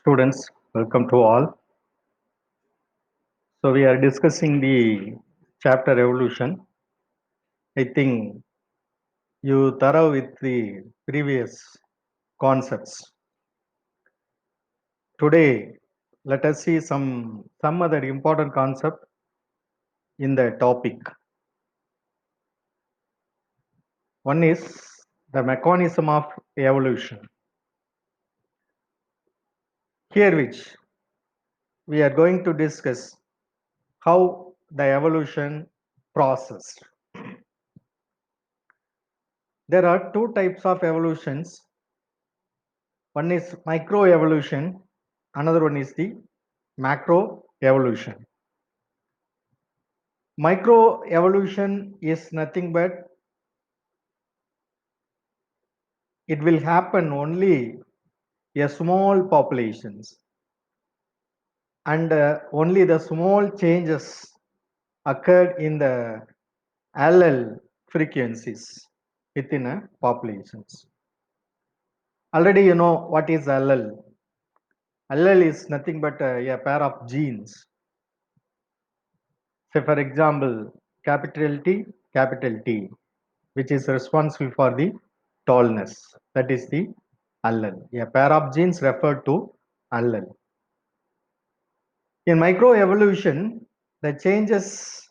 Students, welcome to all. So we are discussing the chapter evolution. I think you thorough with the previous concepts. Today, let us see some other important concept in the topic. One is the mechanism of evolution. Here which we are going to discuss how the evolution process. There are two types of evolutions. One is microevolution, another one is the macroevolution. Microevolution is nothing but it will happen only a small populations and only the small changes occurred in the allele frequencies within a populations. Already you know what is allele. Allele is nothing but a pair of genes. Say for example, capital T, which is responsible for the tallness. That is the allele. A pair of genes referred to allele. In microevolution, the changes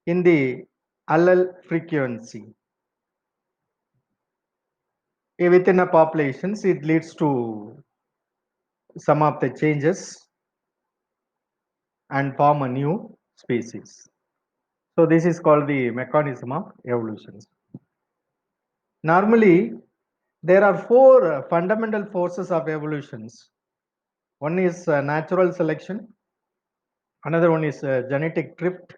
in the allele frequency within a populations, it leads to some of the changes and form a new species. So this is called the mechanism of evolution. Normally, there are four fundamental forces of evolutions. One is natural selection, another one is genetic drift,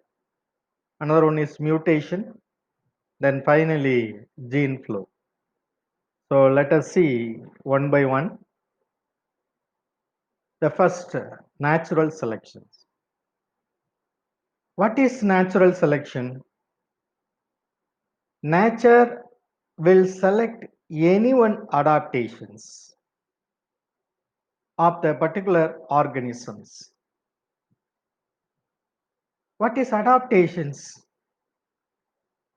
another one is mutation, then finally gene flow. So let us see one by one. The first, natural selection. What is natural selection? Nature will select any one adaptations of the particular organisms. What is adaptations?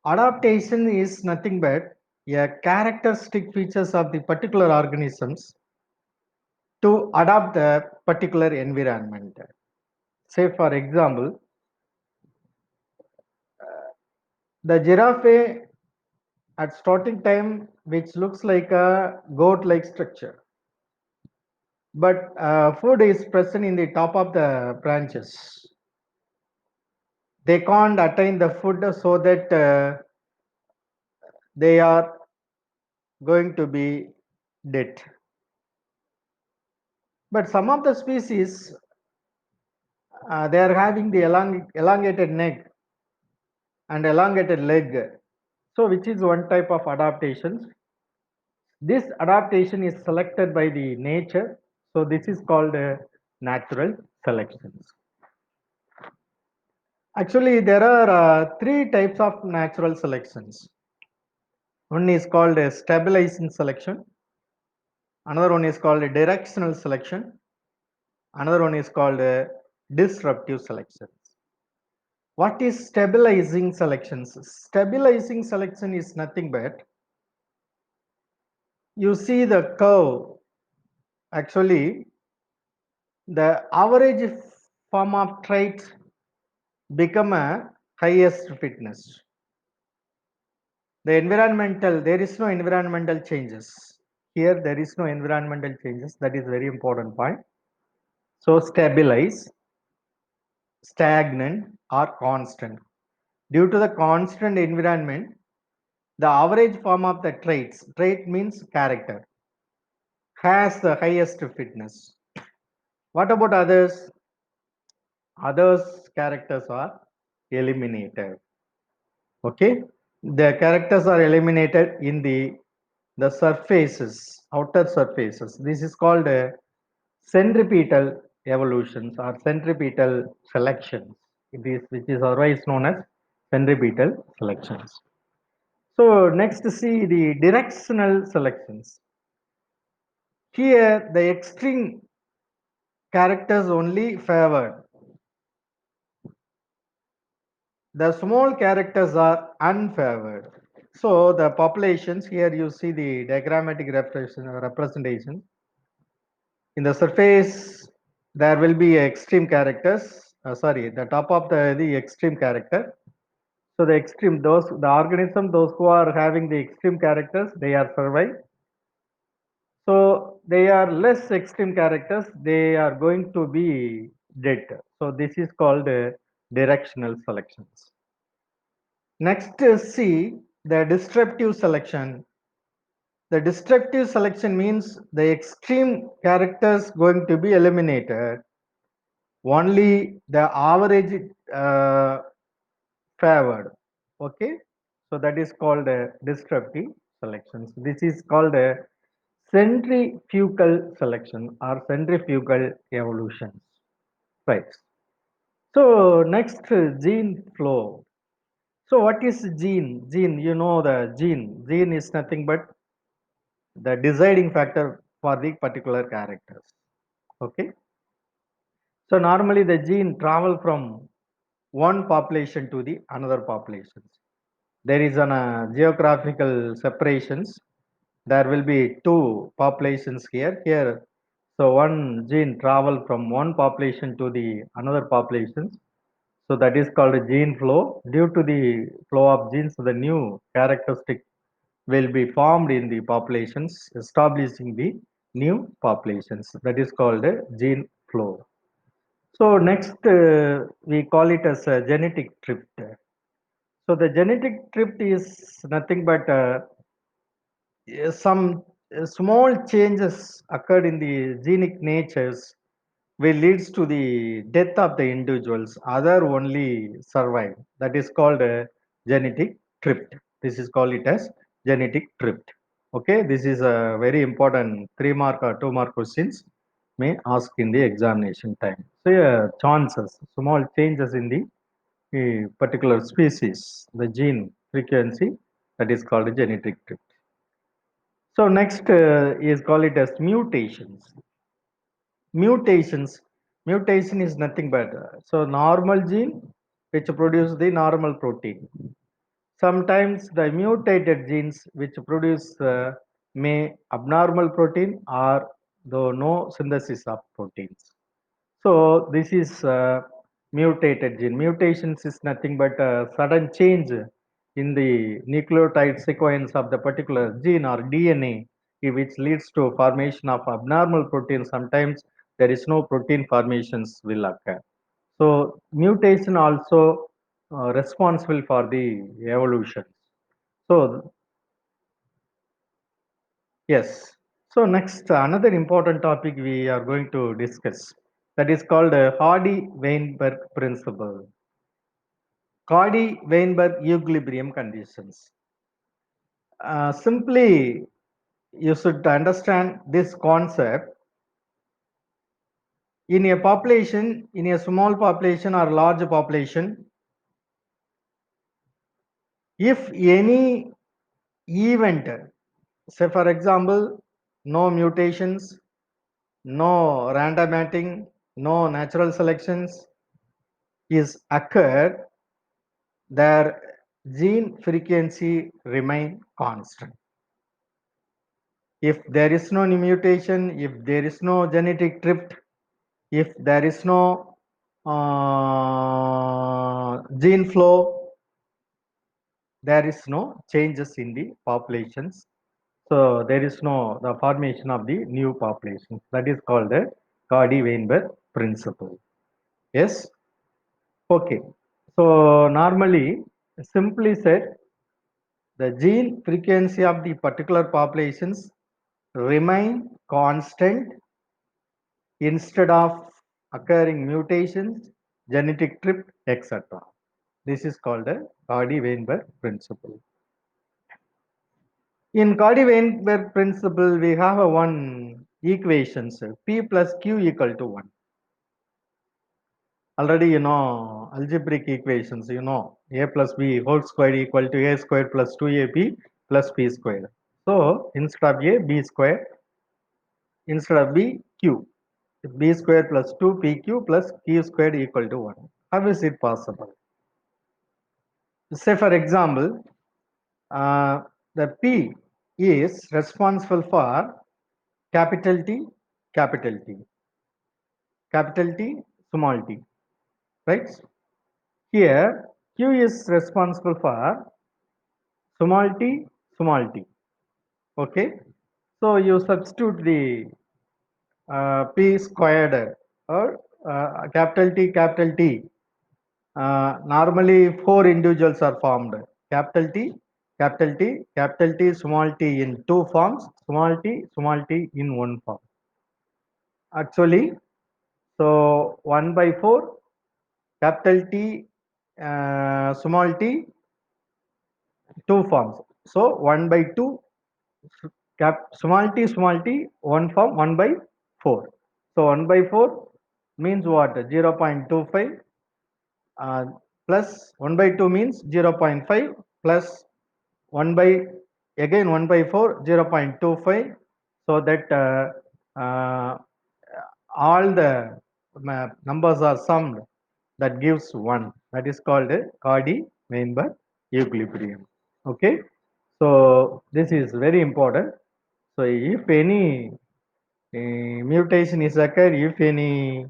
Adaptation is nothing but a characteristic features of the particular organisms to adapt the particular environment. Say for example, the giraffe at starting time which looks like a goat like structure, but food is present in the top of the branches. They can't attain the food so that they are going to be dead. But some of the species they are having the elongated neck and elongated leg. So which is one type of adaptations. This adaptation is selected by the nature. So this is called natural selections. Actually, there are three types of natural selections. One is called a stabilizing selection. Another one is called a directional selection. Another one is called a disruptive selection. What is stabilizing selections? Stabilizing selection is nothing but you see the curve. Actually, the average form of trait become a highest fitness. The environmental, there is no environmental changes. Here, there is no environmental changes. That is very important point. So, stabilize, stagnant, or constant. Due to the constant environment, the average form of the traits, trait means character, has the highest fitness. What about others? Others characters are eliminated. Okay, the characters are eliminated in the surfaces, outer surfaces. This is called a centripetal evolutions or centripetal selections. It is which is otherwise known as centripetal selections. So next see the directional selections. Here the extreme characters only favored. The small characters are unfavored. So the populations here you see the diagrammatic representation. In the surface there will be extreme characters. Sorry, the top of the extreme character. So the extreme the organism those who are having the extreme characters they are survive. So they are less extreme characters they are going to be dead. So this is called directional selections. Next see the destructive selection. The destructive selection means the extreme characters going to be eliminated. Only the average favored. Okay, so that is called a destructive selections. This is called a centrifugal selection or centrifugal evolutions. Right. So next gene flow. So what is gene? Gene, you know the gene. Gene is nothing but the deciding factor for the particular characters. Okay. So normally the gene travel from one population to the another population. There is an geographical separations. There will be two populations here. So one gene travel from one population to the another populations. So that is called a gene flow. Due to the flow of genes, the new characteristic will be formed in the populations, establishing the new populations. That is called a gene flow. So next, we call it as a genetic drift. So the genetic drift is nothing but some small changes occurred in the genic natures will leads to the death of the individuals. Other only survive. That is called a genetic drift. This is called it as genetic drift. Okay, this is a very important 3 mark or 2 mark questions may ask in the examination time. So chances, small changes in the particular species, the gene frequency that is called genetic drift. So next is call it as mutations. Mutations. Mutation is nothing but so normal gene which produce the normal protein. Sometimes the mutated genes which produce may abnormal protein or though no synthesis of proteins. So this is mutated gene. Mutations is nothing but a sudden change in the nucleotide sequence of the particular gene or DNA, which leads to formation of abnormal protein. Sometimes there is no protein formations will occur. So mutation also responsible for the evolution. So yes. So next, another important topic we are going to discuss that is called Hardy-Weinberg principle. Hardy-Weinberg equilibrium conditions. Simply, you should understand this concept in a population, in a small population or large population. If any event, say for example, no mutations, no random matching, no natural selections is occurred, their gene frequency remain constant. If there is no mutation, if there is no genetic drift, if there is no gene flow, there is no changes in the populations. So there is no the formation of the new populations. That is called the Cauchy-Weinberg principle. Yes. Okay. So normally, simply said, the gene frequency of the particular populations remain constant instead of occurring mutations, genetic drift, etc. This is called a Cauchy-Weinberg principle. In Cauchy-Weinberg principle, we have a one equations P plus Q equal to 1. Already you know algebraic equations, you know a plus b whole square equal to a square plus 2ab plus b square. So instead of a, b square, instead of b, q. b square plus 2pq plus q squared equal to 1. How is it possible? Say for example, the P is responsible for capital T, capital T, capital T, small t, right? Here, Q is responsible for small t, small t. Okay, so you substitute the P squared or capital T. Normally, four individuals are formed: capital T, capital T, capital T, small t in two forms, small t in one form. Actually, so 1 by 4, capital T, small t, two forms. So 1 by 2, small t, one form, 1 by 4. So 1 by 4 means what? 0.25 plus 1 by 2 means 0.5 plus 1 by again 1 by 4 0.25, so that uh, all the numbers are summed, that gives 1, that is called a Cauchy-Weinberg equilibrium. Okay, so this is very important. So if any mutation is occur, if any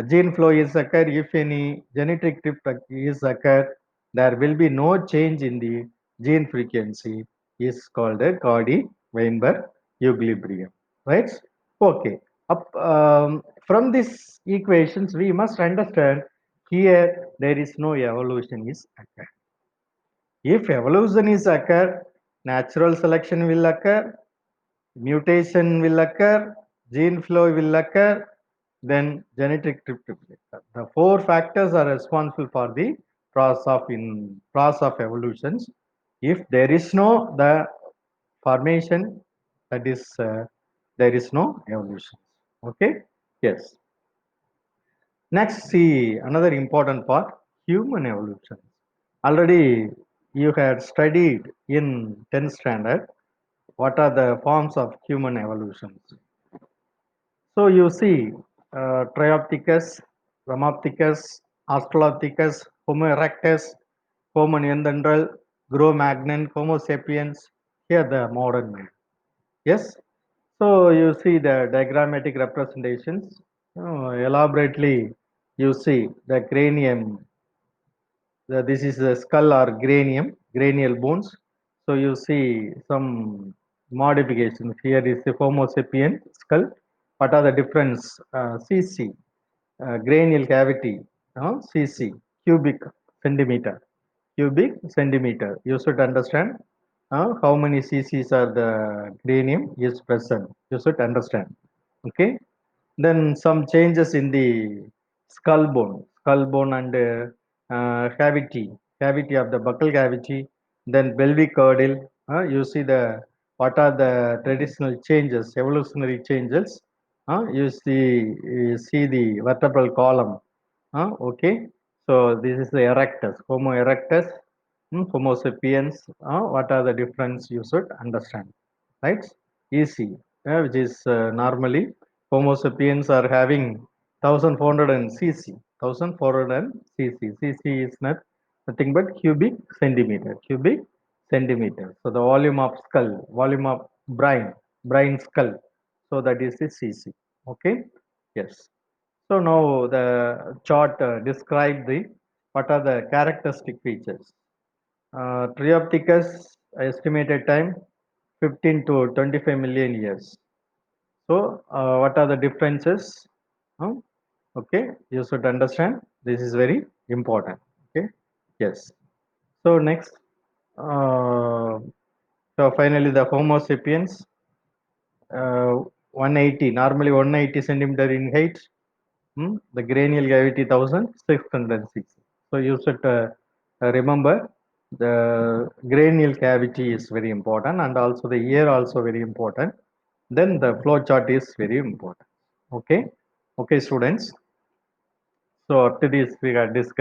gene flow is occur, if any genetic drift is occur, there will be no change in the gene frequency, is called a Cauchy-Weinberg equilibrium, right? Okay. From these equations, we must understand here there is no evolution is occur. If evolution is occur, natural selection will occur, mutation will occur, gene flow will occur, then genetic drift will occur. The four factors are responsible for the process of evolutions. If there is no the formation, that is there is no evolution. Okay. Yes. Next, see another important part: human evolution. Already you had studied in 10th standard what are the forms of human evolution. So you see Triopithecus, Ramapithecus, Australopithecus, Homo erectus, Homo neanderthal, Cro-Magnon, Homo sapiens, here the modern man. Yes. So you see the diagrammatic representations. Elaborately, you see the cranium. This is the skull or cranial bones. So you see some modifications. Here is the Homo sapien skull. What are the difference? CC, cranial cavity, CC, cubic centimeter, cubic centimeter. You should understand how many cc's are the cranium is present. You should understand. Okay. Then some changes in the skull bone and cavity of the buccal cavity. Then pelvic girdle. You see the what are the traditional changes, evolutionary changes. You see the vertebral column. Okay. So this is the erectus, Homo erectus, Homo sapiens. What are the difference? You should understand, right? Easy, which is normally Homo sapiens are having 1400 cc, 1400 cc. Cc is nothing but cubic centimeter. So the volume of skull, volume of brain skull. So that is the cc. Okay. Yes. So now the chart describe the what are the characteristic features. Triopithecus estimated time 15 to 25 million years. So what are the differences? Huh? Okay, you should understand. This is very important. Okay, yes. So next, uh, so finally the Homo sapiens, 180, normally 180 centimeter in height. The cranial cavity 1606. So you should remember the cranial cavity is very important, and also the ear also very important. Then the flow chart is very important. Okay, okay, students. So after this we got discussed.